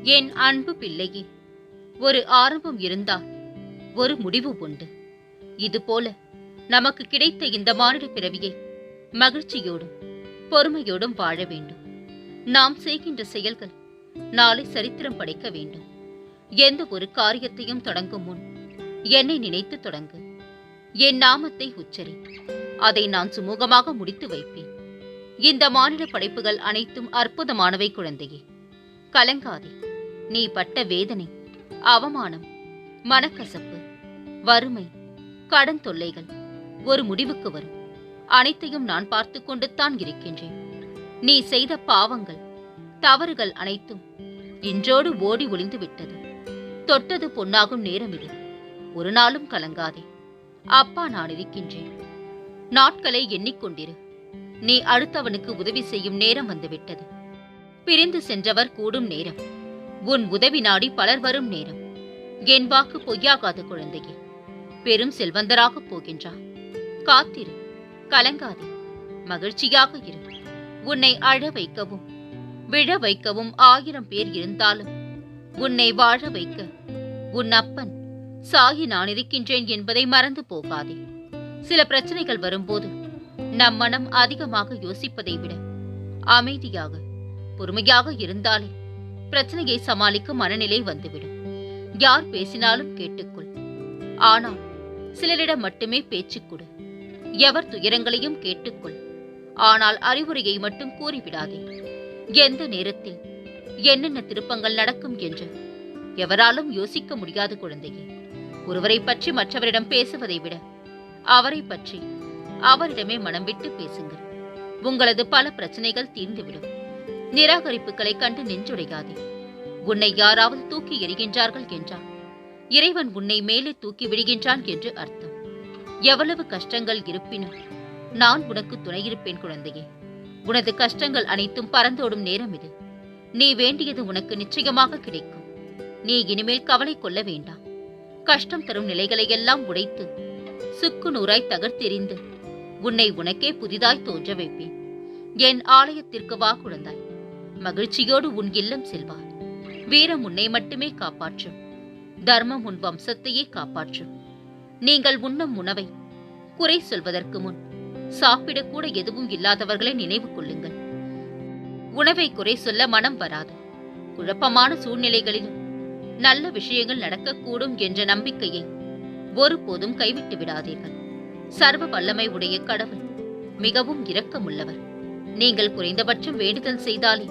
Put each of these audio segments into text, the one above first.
என் அன்பு பிள்ளையே, ஒரு ஆரம்பம் இருந்தால் ஒரு முடிவு உண்டு. இதுபோல நமக்கு கிடைத்த இந்த மானிட பிறவியை மகிழ்ச்சியோடும் பொறுமையோடும் வாழ வேண்டும். நாம் செய்கின்ற செயல்கள் நாளை சரித்திரம் படைக்க வேண்டும். எந்த ஒரு காரியத்தையும் தொடங்கும் முன் என்னை நினைத்து தொடங்கு. என் நாமத்தை உச்சரி. அதை நான் சுமூகமாக முடித்து வைப்பேன். இந்த மானிட படைப்புகள் அனைத்தும் அற்புதமானவை குழந்தையே. கலங்காதே. நீ பட்ட வேதனை, அவமானம், மனக்கசப்பு, வறுமை, கடன் தொல்லைகள் ஒரு முடிவுக்கு வரும். அனைத்தையும் நான் பார்த்து கொண்டுத்தான் இருக்கின்றேன். நீ செய்த பாவங்கள், தவறுகள் அனைத்தும் இன்றோடு ஓடி ஒளிந்து விட்டது. தொட்டது பொன்னாகும் நேரம் இது. ஒரு நாளும் கலங்காதே. அப்பா நான் இருக்கின்றேன். நாட்களை எண்ணிக்கொண்டிரு. நீ அடுத்தவனுக்கு உதவி செய்யும் நேரம் வந்துவிட்டது. பிரிந்து சென்றவர் கூடும் நேரம். உன் உதவி நாடி பலர் வரும் நேரம். என் வாக்கு பொய்யாகாத குழந்தையே. பெரும் செல்வந்தராகப் போகின்றார். காத்திரு, கலங்காதே, மகிழ்ச்சியாக இரு. உன்னை அழ வைக்கவும் விழ வைக்கவும் 1000 பேர் இருந்தாலும் உன்னை வாழ வைக்க உன் அப்பன் சாயி நான் இருக்கின்றேன் என்பதை மறந்து போகாதே. சில பிரச்சனைகள் வரும்போது நம் மனம் அதிகமாக யோசிப்பதை விட அமைதியாக பொறுமையாக இருந்தாலே பிரச்சனையை சமாளிக்கும் மனநிலை வந்துவிடும். யார் பேசினாலும் கேட்டுக்கொள். ஆனால் சிலரிடம் மட்டுமே பேச்சு கொடு. எவர் துயரங்களையும் கேட்டுக்கொள். ஆனால் அறிவுரையை மட்டும் கூறிவிடாதே. எந்த நேரத்தில் என்னென்ன திருப்பங்கள் நடக்கும் என்று எவராலும் யோசிக்க முடியாது குழந்தையே. ஒருவரை பற்றி மற்றவரிடம் பேசுவதை விட அவரை பற்றி அவரிடமே மனம் விட்டு பேசுங்கள். உங்களது பல பிரச்சனைகள் தீர்ந்துவிடும். நிராகரிப்புகளை கண்டு நெஞ்சுடையாதே. உன்னை யாராவது தூக்கி எறிகின்றார்கள் என்றால் இறைவன் உன்னை மேலே தூக்கி விடுகின்றான் என்று அர்த்தம். எவ்வளவு கஷ்டங்கள் இருப்பினும் நான் உனக்கு துணையிருப்பேன் குழந்தையே. உனது கஷ்டங்கள் அனைத்தும் பறந்தோடும் நேரம் இது. நீ வேண்டியது உனக்கு நிச்சயமாக கிடைக்கும். நீ இனிமேல் கவலை கொள்ள வேண்டாம். கஷ்டம் தரும் நிலைகளை எல்லாம் உடைத்து சுக்கு நூறாய் தகர்த்தெறிந்து உன்னை உனக்கே புதிதாய் தோன்ற வைப்பேன். என் ஆலயத்திற்கு வா குழந்தாய். மகிழ்ச்சியோடு உன் இல்லம் செல்வார். வீரம் உன்னை மட்டுமே காப்பாற்றும். தர்மம் உன் வம்சத்தையே காப்பாற்றும். நீங்கள் உண்ணும் உணவை குறை சொல்வதற்கு முன் சாப்பிடக்கூட எதுவும் இல்லாதவர்களை நினைவு கொள்ளுங்கள். உணவை குறை சொல்ல மனம் வராது. குழப்பமான சூழ்நிலைகளிலும் நல்ல விஷயங்கள் நடக்கக்கூடும் என்ற நம்பிக்கையை ஒருபோதும் கைவிட்டு விடாதீர்கள். சர்வ வல்லமை உடைய கடவுள் மிகவும் இரக்கமுள்ளவர். நீங்கள் குறைந்தபட்சம் வேண்டுதல் செய்தாலே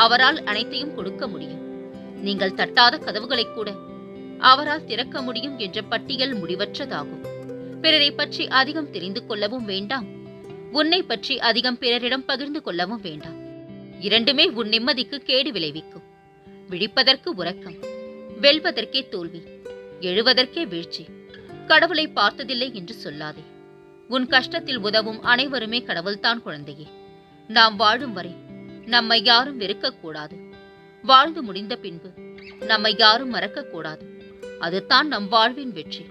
அவரால் அனைத்தையும் கொடுக்க முடியும். நீங்கள் தட்டாத கதவுகளை கூட அவரால் திறக்க முடியும் என்ற பட்டியல் முடிவற்றதாகும். பிறரை பற்றி அதிகம் தெரிந்து கொள்ளவும் வேண்டாம். உன்னை பற்றி அதிகம் பிறரிடம் பகிர்ந்து கொள்ளவும் வேண்டாம். இரண்டுமே உன் நிம்மதிக்கு கேடு விளைவிக்கும். விழிப்பதற்கு உறக்கம், வெல்வதற்கே தோல்வி, எழுவதற்கே வீழ்ச்சி. கடவுளை பார்த்ததில்லை என்று சொல்லாதே. உன் கஷ்டத்தில் உதவும் அனைவருமே கடவுள்தான் குழந்தையே. நாம் வாழும் வரை நம்மை யாரும் வெறுக்கக்கூடாது. வாழ்ந்து முடிந்த பின்பு நம்மை யாரும் மறக்கக்கூடாது. அதுதான் நம் வாழ்வின் வெற்றி.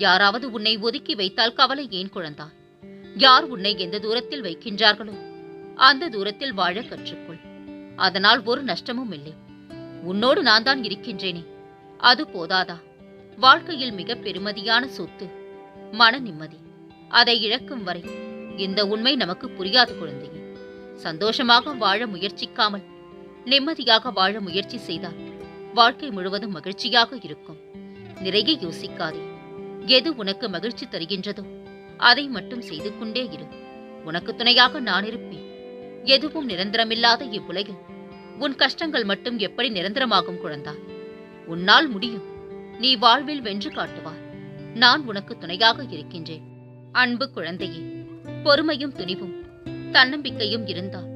யாராவது உன்னை ஒதுக்கி வைத்தால் கவலை ஏன் குழந்தாய்? யார் உன்னை எந்த தூரத்தில் வைக்கின்றார்களோ அந்த தூரத்தில் வாழ கற்றுக்கொள். அதனால் ஒரு நஷ்டமும் இல்லை. உன்னோடு நான் தான் இருக்கின்றேனே, அது போதாதா? வாழ்க்கையில் மிக பெருமதியான சொத்து மன நிம்மதி. அதை இழக்கும் வரை இந்த உண்மை நமக்கு புரியாது குழந்தையே. சந்தோஷமாக வாழ முயற்சிக்காமல் நிம்மதியாக வாழ முயற்சி செய்தால் வாழ்க்கை முழுவதும் மகிழ்ச்சியாக இருக்கும். நிறைய யோசிக்காதே. எது உனக்கு மகிழ்ச்சி தருகின்றதோ அதை மட்டும் செய்து கொண்டே இரு. உனக்கு துணையாக நான் இருப்பேன். எதுவும் நிரந்தரமில்லாத இவ்வுலகில் உன் கஷ்டங்கள் மட்டும் எப்படி நிரந்தரமாகும் குழந்தாய்? உன்னால் முடியும். நீ வாழ்வில் வென்று காட்டுவாய். நான் உனக்கு துணையாக இருக்கின்றேன். அன்பு குழந்தையே, பொறுமையும் துணிவும் தன்னம்பிக்கையும் இருந்தால்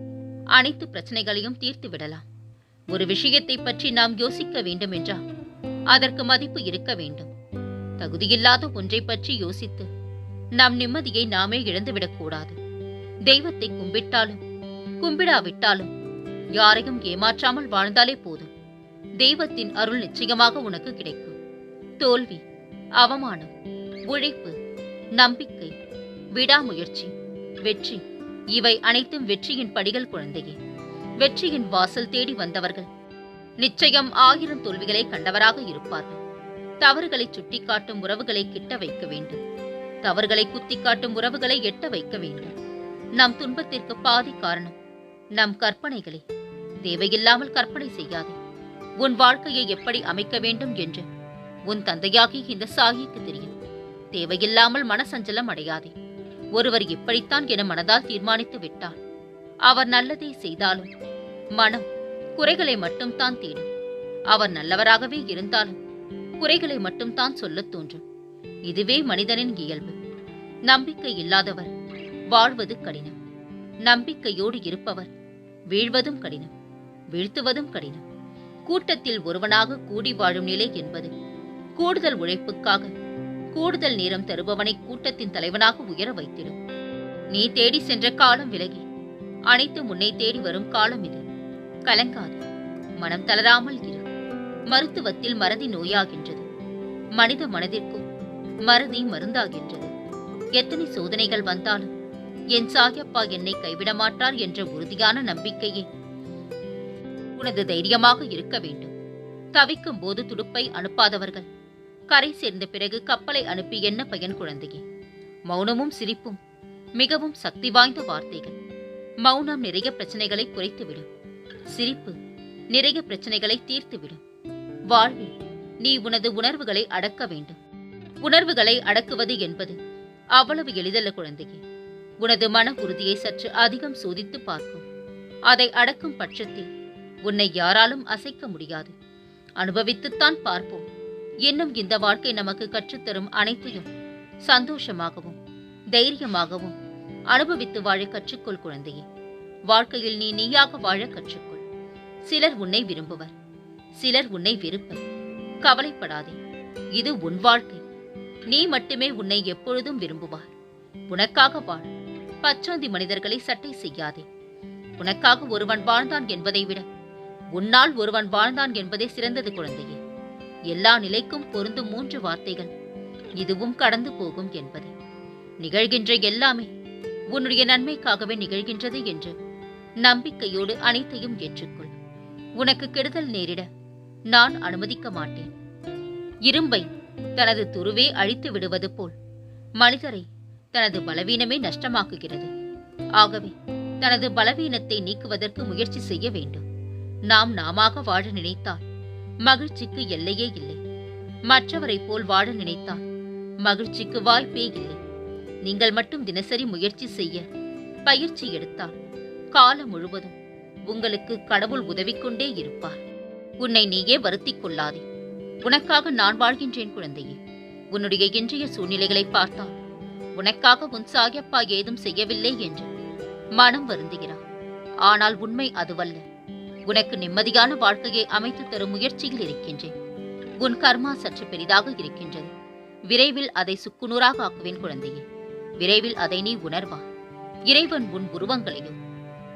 அனைத்து பிரச்சனைகளையும் தீர்த்து விடலாம். ஒரு விஷயத்தை பற்றி நாம் யோசிக்க வேண்டும் என்றால் அதற்கு மதிப்பு இருக்க வேண்டும். தகுதியில்லாத ஒன்றை பற்றி யோசித்து நம் நிம்மதியை நாமே இழந்துவிடக்கூடாது. தெய்வத்தை கும்பிட்டாலும் கும்பிடாவிட்டாலும் யாரையும் ஏமாற்றாமல் வாழ்ந்தாலே போதும். தெய்வத்தின் அருள் நிச்சயமாக உனக்கு கிடைக்கும். தோல்வி, அவமானம், உழைப்பு, நம்பிக்கை, விடாமுயற்சி, வெற்றி இவை அனைத்தும் வெற்றியின் படிகள் குழந்தையே. வெற்றியின் வாசல் தேடி வந்தவர்கள் நிச்சயம் 1000 தோல்விகளை கண்டவராக இருப்பார்கள். தவறுகளை சுட்டிக்காட்டும் உறவுகளை கிட்ட வைக்க வேண்டும். தவறுகளை குத்திக்காட்டும் உறவுகளை எட்ட வைக்க வேண்டும். நம் துன்பத்திற்கு பாதி காரணம் நம் கற்பனைகளே. தேவையில்லாமல் கற்பனை செய்யாதே. உன் வாழ்க்கையை எப்படி அமைக்க வேண்டும் என்று உன் தந்தையாகி இந்த சாகிக்கு தெரியும். தேவையில்லாமல் மனசஞ்சலம் அடையாதே. ஒருவர் இப்படித்தான் என மனதால் தீர்மானித்து விட்டார். அவர் நல்லதை செய்தாலும் மனம் குறைகளை மட்டும் தான் தேடும். அவர் நல்லவராகவே இருந்தாலும் குறைகளை மட்டும் தான் சொல்லத் தோன்றும். இதுவே மனிதனின் இயல்பு. நம்பிக்கை இல்லாதவர் வாழ்வது கடினம். நம்பிக்கையோடு இருப்பவர் வீழ்வதும் கடினம், வீழ்த்துவதும் கடினம். கூட்டத்தில் ஒருவனாக கூடி வாழும் நிலை என்பது கூடுதல் உழைப்புக்காக கூடுதல் நேரம் தருபவனை கூட்டத்தின் தலைவனாக உயர வைத்திடும். நீ தேடி சென்ற காலம் விலகி அனைத்து முன்னை தேடி வரும் காலம் இது. கலங்காது, மனம் தளராமல் இரு. மருத்துவத்தில் மறதி நோயாகின்றது. மனித மனதிற்கும் மறதி மருந்தாகின்றது. எத்தனை சோதனைகள் வந்தாலும் என் சாயப்பா என்னை கைவிட மாட்டார் என்ற உறுதியான நம்பிக்கையே உனது தைரியமாக இருக்க வேண்டும். தவிக்கும் போது துடுப்பை அனுப்பாதவர்கள் கரை சேர்ந்த பிறகு கப்பலை அனுப்பி என்ன பயன் குழந்தையே? மௌனமும் சிரிப்பும் மிகவும் சக்தி வாய்ந்த வார்த்தைகள். மௌனம் நிறைய பிரச்சனைகளை குறைத்துவிடும். சிரிப்பு நிறைய பிரச்சனைகளை தீர்த்துவிடும். வாழ்வில் நீ உனது உணர்வுகளை அடக்க வேண்டும். உணர்வுகளை அடக்குவது என்பது அவ்வளவு எளிதல்ல குழந்தையே. உனது மன உறுதியை சற்று அதிகம் சோதித்து பார்க்கும். அதை அடக்கும் பட்சத்தில் உன்னை யாராலும் அசைக்க முடியாது. அனுபவித்துத்தான் பார்ப்போம். இன்னும் இந்த வாழ்க்கை நமக்கு கற்றுத்தரும் அனைத்தையும் சந்தோஷமாகவும் தைரியமாகவும் அனுபவித்து வாழ கற்றுக்கொள் குழந்தையே. வாழ்க்கையில் நீ நீயாக வாழ கற்றுக்கொள். சிலர் உன்னை விரும்புவர், சிலர் உன்னை வெறுப்பர். கவலைப்படாதே, இது உன் வாழ்க்கை. நீ மட்டுமே உன்னை எப்பொழுதும் விரும்புவார். உனக்காக வாழ். பச்சாந்தி மனிதர்களை சட்டை செய்யாதே. உனக்காக ஒருவன் வாழ்ந்தான் என்பதை விட உன்னால் ஒருவன் வாழ்ந்தான் என்பதே சிறந்தது குழந்தையே. எல்லா நிலைக்கும் பொருந்தும் 3 வார்த்தைகள் இதுவும் கடந்து போகும் என்பது. நிகழ்கின்ற எல்லாமே உன்னுடைய நன்மைக்காகவே நிகழ்கின்றது என்று நம்பிக்கையோடு அனைத்தையும் ஏற்றுக்கொள். உனக்கு கெடுதல் நேரிட நான் அனுமதிக்க மாட்டேன். இரும்பை தனது துருவே அழித்து விடுவது போல் மனிதரை தனது பலவீனமே நஷ்டமாக்குகிறது. ஆகவே தனது பலவீனத்தை நீக்குவதற்கு முயற்சி செய்ய வேண்டும். நாம் நாமாக வாழ நினைத்தால் மகிழ்ச்சிக்கு எல்லையே இல்லை. மற்றவரை போல் வாழ நினைத்தால் மகிழ்ச்சிக்கு வாய்ப்பே இல்லை. நீங்கள் மட்டும் தினசரி முயற்சி செய்ய பயிற்சி எடுத்தால் காலம் முழுவதும் உங்களுக்கு கடவுள் உதவிக்கொண்டே இருப்பார். உன்னை நீயே வருத்திக் கொள்ளாதே. உனக்காக நான் வாழ்கின்றேன் குழந்தையே. உன்னுடைய இன்றைய சூழ்நிலைகளை பார்த்தால் உனக்காக உன் சாயப்பா ஏதும் செய்யவில்லை என்று மனம் வருந்துகிறார். ஆனால் உண்மை அதுவல்ல. உனக்கு நிம்மதியான வாழ்க்கையை அமைத்து தரும் முயற்சியில் இருக்கின்றேன். உன் கர்மா சற்று பெரிதாக இருக்கின்றது. விரைவில் அதை சுக்குநூறாக ஆக்குவேன் குழந்தையே. விரைவில் அதை நீ உணர்வார். இறைவன் உன் உருவங்களையோ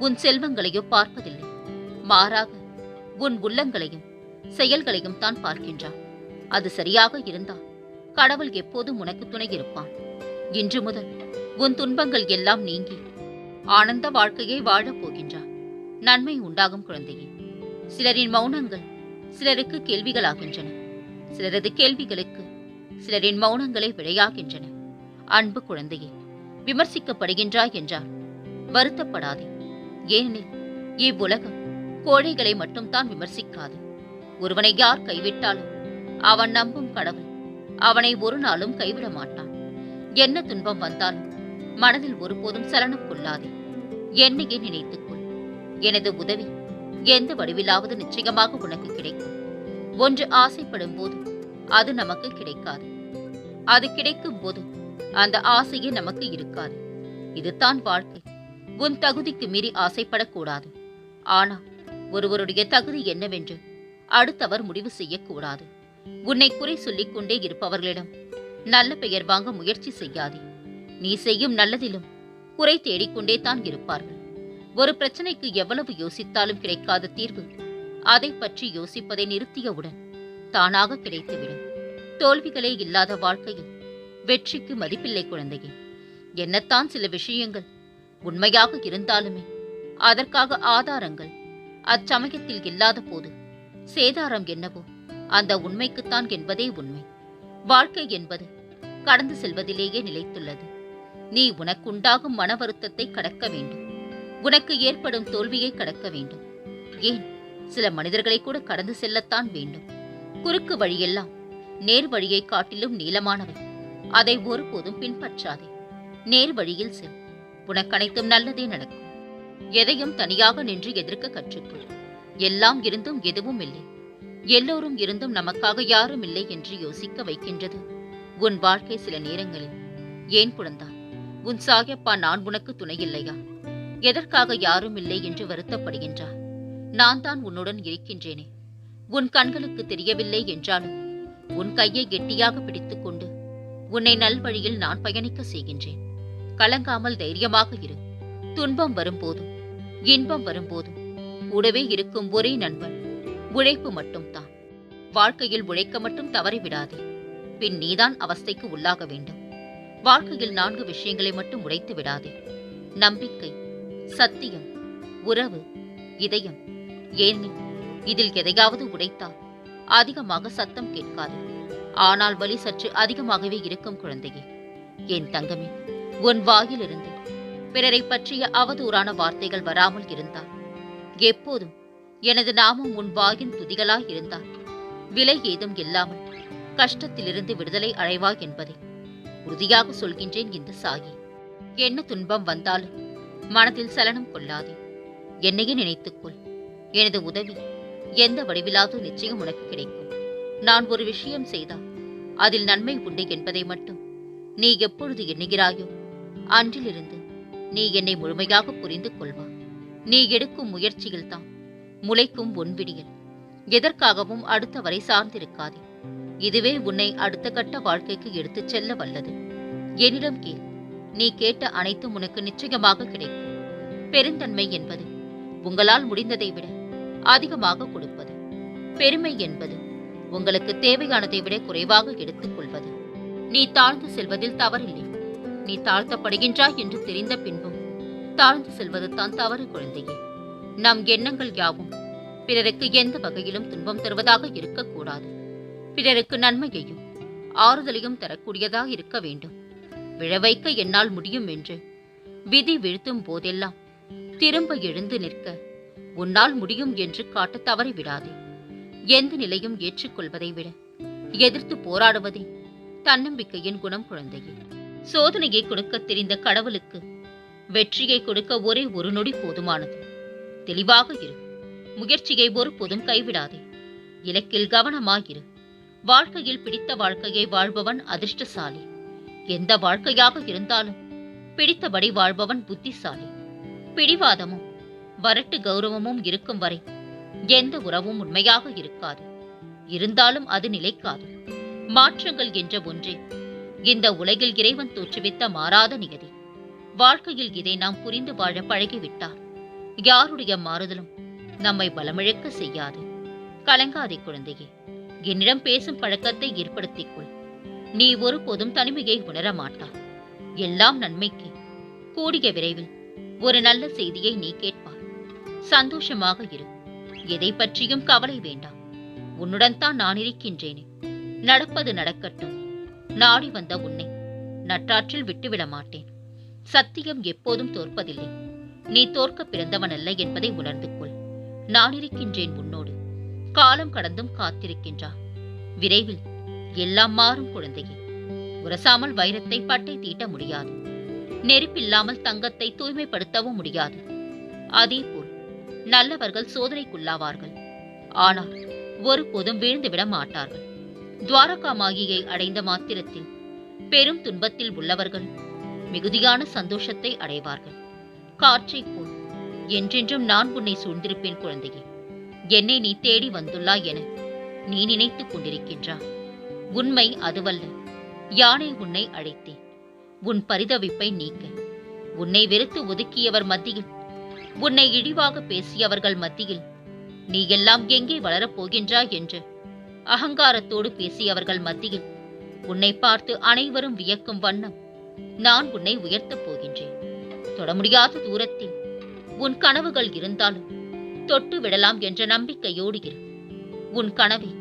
உன் செல்வங்களையோ பார்ப்பதில்லை. மாறாக உன் உள்ளங்களையும் செயல்களையும் தான் பார்க்கின்றான். அது சரியாக இருந்தால் கடவுள் எப்போதும் உனக்கு துணை இருப்பான். இன்று முதல் உன் துன்பங்கள் எல்லாம் நீங்கி ஆனந்த வாழ்க்கையை வாழப் போகின்றான். நன்மை உண்டாகும் குழந்தையே. சிலரின் மௌனங்கள் சிலருக்கு கேள்விகளாகின்றன. சிலரது கேள்விகளுக்கு சிலரின் மௌனங்களை விடையாகின்றன. அன்பு குழந்தையே, விமர்சிக்கப்படுகின்றாய் என்றால் வருத்தப்படாதே. ஏனெனில் இவ்வுலகம் கோழைகளை மட்டும்தான் விமர்சிக்காது. ஒருவனை யார் கைவிட்டாலும் அவன் நம்பும் கடவுள் அவனை ஒரு நாளும் கைவிட மாட்டான். என்ன துன்பம் வந்தாலும் மனதில் ஒருபோதும் சலனம் கொள்ளாதே. என்னையே நினைத்துக்கொள். எனது உதவி எந்த வடிவிலாவது நிச்சயமாக உனக்கு கிடைக்கும். ஒன்று ஆசைப்படும் போது அது நமக்கு கிடைக்காது. அது கிடைக்கும் போது அந்த ஆசையே நமக்கு இருக்காது. இதுதான் வாழ்க்கை. உன் தகுதிக்கு மீறி ஆசைப்படக்கூடாது. ஆனால் ஒருவருடைய தகுதி என்னவென்று அடுத்தவர் முடிவு செய்யக்கூடாது. உன்னை குறை சொல்லிக் கொண்டே இருப்பவர்களிடம் நல்ல பெயர் வாங்க முயற்சி செய்யாதே. நீ செய்யும் நல்லதிலும் குறை தேடிக்கொண்டே தான் இருப்பார்கள். ஒரு பிரச்சனைக்கு எவ்வளவு யோசித்தாலும் கிடைக்காத தீர்வு அதை பற்றி யோசிப்பதை நிறுத்தியவுடன் தானாக கிடைத்துவிடும். தோல்விகளே இல்லாத வாழ்க்கையில் வெற்றிக்கு மதிப்பில்லை குழந்தையே. என்னத்தான் சில விஷயங்கள் உண்மையாக இருந்தாலுமே அதற்காக ஆதாரங்கள் அச்சமயத்தில் இல்லாத போது சேதாரம் என்னவோ அந்த உண்மைக்குத்தான் என்பதே உண்மை. வாழ்க்கை என்பது கடந்து செல்வதிலேயே நிலைத்துள்ளது. நீ உனக்குண்டாகும் மன வருத்தத்தை கடக்க வேண்டும். உனக்கு ஏற்படும் தோல்வியை கடக்க வேண்டும். ஏன், சில மனிதர்களை கூட கடந்து செல்லத்தான் வேண்டும். குறுக்கு வழியெல்லாம் நேர் வழியை காட்டிலும் நீளமானவை. அதை ஒருபோதும் பின்பற்றாதே. நேர் வழியில் செல். உனக்கனைத்தும் நல்லதே நடக்கும். எதையும் தனியாக நின்று எதிர்க்க கற்றுக்கொள். எல்லாம் இருந்தும் எதுவும் இல்லை, எல்லோரும் இருந்தும் நமக்காக யாரும் இல்லை என்று யோசிக்க வைக்கின்றது உன் வாழ்க்கை. சில நேரங்களில் ஏன் குழந்தா, உன் சாயப்பா நான் உனக்கு துணை இல்லையா? எதற்காக யாரும் இல்லை என்று வருத்தப்படுகின்றார்? நான் தான் உன்னுடன் இருக்கின்றேனே. உன் கண்களுக்கு தெரியவில்லை என்றாலும் உன் கையை கெட்டியாக பிடித்துக் கொண்டு உன்னை நல்வழியில் நான் பயணிக்க செய்கின்றேன். கலங்காமல் தைரியமாக இரு. துன்பம் வரும்போதும் இன்பம் வரும்போதும் கூடவே இருக்கும் ஒரே நண்பன் உழைப்பு மட்டும்தான். வாழ்க்கையில் உழைக்க மட்டும் தவறிவிடாதே. பின் நீதான் அவஸ்தைக்கு உள்ளாக வேண்டும். வாழ்க்கையில் 4 விஷயங்களை மட்டும் உடைத்து விடாதே: நம்பிக்கை, சத்தியம், உறவு, இதயம். ஏனெனில் இதில் எதையாவது உடைத்தால் அதிகமாக சத்தம் கேட்காது, ஆனால் வலி சற்று அதிகமாகவே இருக்கும் குழந்தையே. என் தங்கமே, உன் வாயிலிருந்து பிறரை பற்றிய அவதூறான வார்த்தைகள் வராமல் இருந்தால், எப்போதும் எனது நாமம் உன் வாயின் துதிகளாய் இருந்தால், விலை ஏதும் இல்லாமல் கஷ்டத்திலிருந்து விடுதலை அடைவாய் என்பதை உறுதியாக சொல்கின்றேன் இந்த சாயி. என்ன துன்பம் வந்தாலும் மனதில் சலனம் கொள்ளாதே. என்னையே நினைத்துக்கொள். எனது உதவி எந்த வடிவிலாவது நிச்சயம் உனக்கு கிடைக்கும். நான் ஒரு விஷயம் செய்தால் அதில் நன்மை உண்டு என்பதை மட்டும் நீ எப்பொழுது எண்ணுகிறாயோ அன்றிலிருந்து நீ என்னை முழுமையாக புரிந்து கொள்வா. நீ எடுக்கும் முயற்சியில்தான் முளைக்கும் உன் விடியல். எதற்காகவும் அடுத்த வரை சார்ந்திருக்காதே. இதுவே உன்னை அடுத்த கட்ட வாழ்க்கைக்கு எடுத்துச் செல்ல வல்லது. என்னிடம் கேள். நீ கேட்ட அனைத்தும் உனக்கு நிச்சயமாக கிடைக்கும். பெருந்தன்மை என்பது உங்களால் முடிந்ததை விட அதிகமாக கொடுப்பது. பெருமை என்பது உங்களுக்கு தேவையானதை விட குறைவாக எடுத்துக் கொள்வது. நீ தாழ்ந்து செல்வதில் தவறில்லை. நீ தாழ்த்தப்படுகின்றாய் என்று தெரிந்த பின்பும் தாழ்ந்து செல்வது தான் தவறு குழந்தையே. நம் எண்ணங்கள் யாவும் பிறருக்கு எந்த வகையிலும் துன்பம் தருவதாக இருக்கக்கூடாது. பிறருக்கு நன்மையையும் ஆறுதலையும் தரக்கூடியதாக இருக்க வேண்டும். விழவைக்க என்னால் முடியும் என்று விதி வீழ்த்தும் போதெல்லாம் திரும்ப எழுந்து நிற்க உன்னால் முடியும் என்று காட்ட தவறிவிடாதே. எந்த நிலையும் ஏற்றுக்கொள்வதை விட எதிர்த்து போராடுவதே தன்னம்பிக்கையின் குணம் குழந்தையே. சோதனையை கொடுக்க தெரிந்த கடவுளுக்கு வெற்றியை கொடுக்க ஒரே ஒரு நொடி போதுமானது. தெளிவாக இரு. முயற்சியை ஒருபோதும் கைவிடாதே. இலக்கில் கவனமாயிரு. வாழ்க்கையில் பிடித்த வாழ்க்கையை வாழ்பவன் அதிர்ஷ்டசாலி. எந்த வாழ்க்கையாக இருந்தாலும் பிடித்தபடி வாழ்பவன் புத்திசாலி. பிடிவாதமும் வரட்டு கௌரவமும் இருக்கும் வரை எந்த உறவும் உண்மையாக இருக்காது. இருந்தாலும் அது நிலைக்காது. மாற்றங்கள் என்ற ஒன்றே இந்த உலகில் இறைவன் தோற்றுவித்த மாறாத நியதி. வாழ்க்கையில் இதை நாம் புரிந்து வாழ பழகிவிட்டார் யாருடைய மாறுதலும் நம்மை பலமிழக்க செய்யாது. கலங்காதே குழந்தையே. என்னிடம் பேசும் பழக்கத்தை ஏற்படுத்திக் கொள். நீ ஒருபோதும் தனிமையை உணர மாட்டாய். எல்லாம் நன்மைக்கு. கூடிய விரைவில் ஒரு நல்ல செய்தியை நீ கேட்பாய். சந்தோஷமாக இரு. எதை பற்றியும் கவலை வேண்டாம். உன்னுடன் தான் நான் இருக்கின்றேனே. நடப்பது நடக்கட்டும். நாடி வந்த உன்னை நட்டாற்றில் விட்டுவிட மாட்டேன். சத்தியம் எப்போதும் தோற்பதில்லை. நீ தோற்க பிறந்தவன் அல்ல என்பதை உணர்ந்து கொள். நான் இருக்கின்றேன் உன்னோடு. காலம் கடந்தும் காத்திருக்கின்றார். விரைவில் எல்லாம் மாறும் குழந்தையே. உரசாமல் வைரத்தை பட்டை தீட்ட முடியாது. நெருப்பில்லாமல் தங்கத்தை தூய்மைப்படுத்தவும் முடியாது. அதேபோல் நல்லவர்கள் சோதனைக்குள்ளாவார்கள். ஆனால் ஒருபோதும் வீழ்ந்துவிட மாட்டார்கள். துவாரகா மாகியை அடைந்த மாத்திரத்தில் பெரும் துன்பத்தில் உள்ளவர்கள் மிகுதியான சந்தோஷத்தை அடைவார்கள். காற்றைப் போல் என்றென்றும் நான் உன்னை சூழ்ந்திருப்பேன் குழந்தையே. என்னை நீ தேடி வந்துள்ளாய் என நீ நினைத்துக் கொண்டிருக்கின்றாய். உண்மை அதுவல்ல. யானை உன்னை அழைத்தேன் உன் பரிதவிப்பை நீக்க. உன்னை வெறுத்து ஒதுக்கியவர் மத்தியில், உன்னை இழிவாக பேசியவர்கள் மத்தியில் நீ எல்லாம் எங்கே வளரப் போகின்றாய் என்று அகங்காரத்தோடு பேசியவர்கள் மத்தியில் உன்னை பார்த்து அனைவரும் வியக்கும் வண்ணம் நான் உன்னை உயர்த்தப் போகின்றேன். தொட முடியாத தூரத்தில் உன் கனவுகள் இருந்தாலும் தொட்டு விடலாம் என்ற நம்பிக்கையோடு இரு. உன் கனவை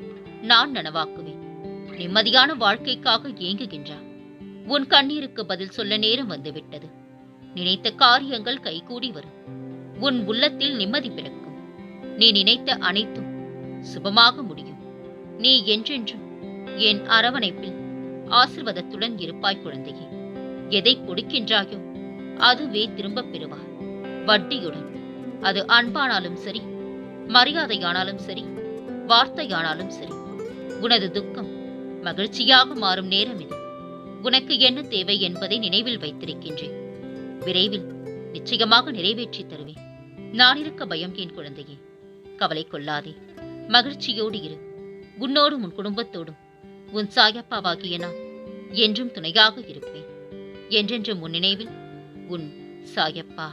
நான் நனவாக்குவேன். நிம்மதியான வாழ்க்கைக்காக ஏங்குகின்றாய். உன் கண்ணீருக்கு பதில் சொல்ல நேரம் வந்துவிட்டது. நினைத்த காரியங்கள் கைகூடி வரும். உன் உள்ளத்தில் நிம்மதி பிறக்கும். நீ நினைத்த அனைத்தும் சுபமாக முடியும். நீ என்றென்றும் என் அரவணைப்பில் ஆசிர்வாதத்துடன் இருப்பாய் குழந்தையே. எதை கொடுக்கின்றாயோ அதுவே திரும்பப் பெறுவாய், வட்டியுடன். அது அன்பானாலும் சரி, மரியாதையானாலும் சரி, வார்த்தையானாலும் சரி. உனது துக்கம் மகிழ்ச்சியாக மாறும் நேரம் இது. உனக்கு என்ன தேவை என்பதை நினைவில் வைத்திருக்கின்றேன். விரைவில் நிச்சயமாக நிறைவேற்றி தருவேன். நான் இருக்க பயம் ஏன் குழந்தையே? கவலை கொள்ளாதே, மகிழ்ச்சியோடு இரு. உன்னோடும் உன் குடும்பத்தோடும் உன் சாயப்பாவாகிய நான் என்றும் துணையாக இருப்பேன். என்றென்றும் உன் நினைவில் உன் சாயப்பா.